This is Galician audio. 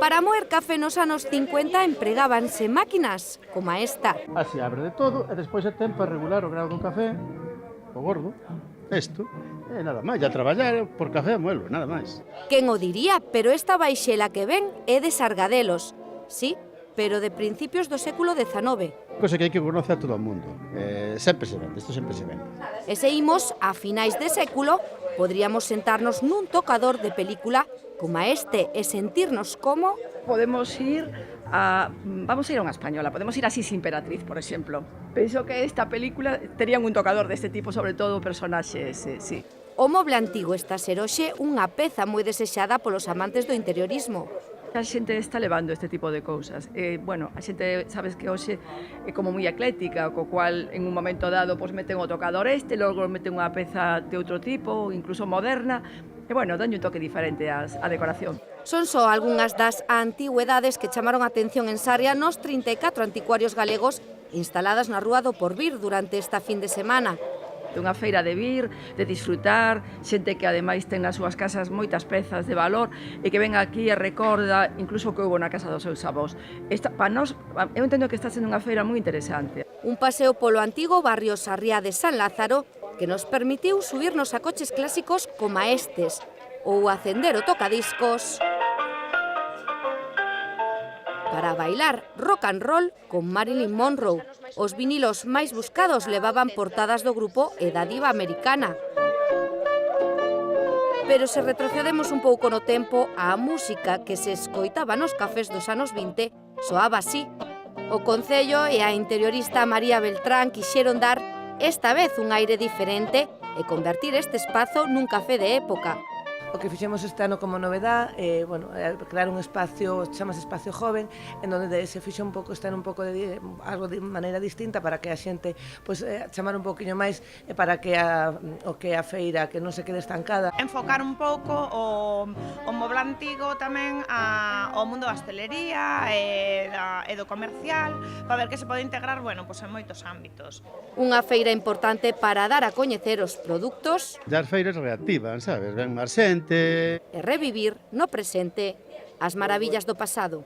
Para moer café nos anos 50 empregábanse máquinas como esta. Así abre de todo e despois é tempo a regular o grau dun café, o gordo, isto, e nada máis, a traballar por café a moelo, nada máis. Quen o diría, pero esta baixela que ven é de Sargadelos. Sí, pero de principios do século XIX. Cosa que hai que conocer a todo o mundo. Sempre se vende, isto sempre se vende. E se imos a finais de século, podríamos sentarnos nun tocador de película como este e sentirnos como... Vamos a ir a unha española, podemos ir a Sisi Imperatriz, por exemplo. Penso que esta película terían un tocador deste tipo, sobre todo personaxes, sí. O moble antigo está a ser hoxe unha peza moi desexada polos amantes do interiorismo. A xente está levando este tipo de cousas. A xente, sabes que hoxe é como moi ecléctica, co cual en un momento dado meten o tocador logo meten unha peza de outro tipo, incluso moderna, e danlle un toque diferente á decoración. Son só algunhas das antigüedades que chamaron a atención en Sarria nos 34 anticuarios galegos instaladas na Rúa do Porvir durante esta fin de semana. De unha feira de vir, de disfrutar, xente que ademais ten nas súas casas moitas pezas de valor e que ven aquí e recorda incluso o que houve na casa dos seus avós. Para nós, eu entendo que está sendo unha feira moi interesante. Un paseo polo antigo barrio Sarriá de San Lázaro que nos permitiu subirnos a coches clásicos como estes ou acender o tocadiscos para bailar rock and roll con Marilyn Monroe. Os vinilos máis buscados levaban portadas do grupo e da diva americana. Pero se retrocedemos un pouco no tempo, a música que se escoitaba nos cafés dos anos 20 soaba así. O Concello e a interiorista María Beltrán quixeron dar esta vez un aire diferente e convertir este espazo nun café de época. O que fixemos este ano como novedad é crear un espacio, chamase Espacio Joven, en onde se fixa un pouco, estar un pouco de algo de maneira distinta para que a xente chamar un pouquiño máis para que o que a feira que non se quede estancada. Enfocar un pouco o moble antigo tamén ao mundo da hostelería e do comercial, para ver que se pode integrar, en moitos ámbitos. Unha feira importante para dar a coñecer os produtos. As feiras reactivan, sabes? Ven máis xente. E revivir no presente as maravillas do pasado.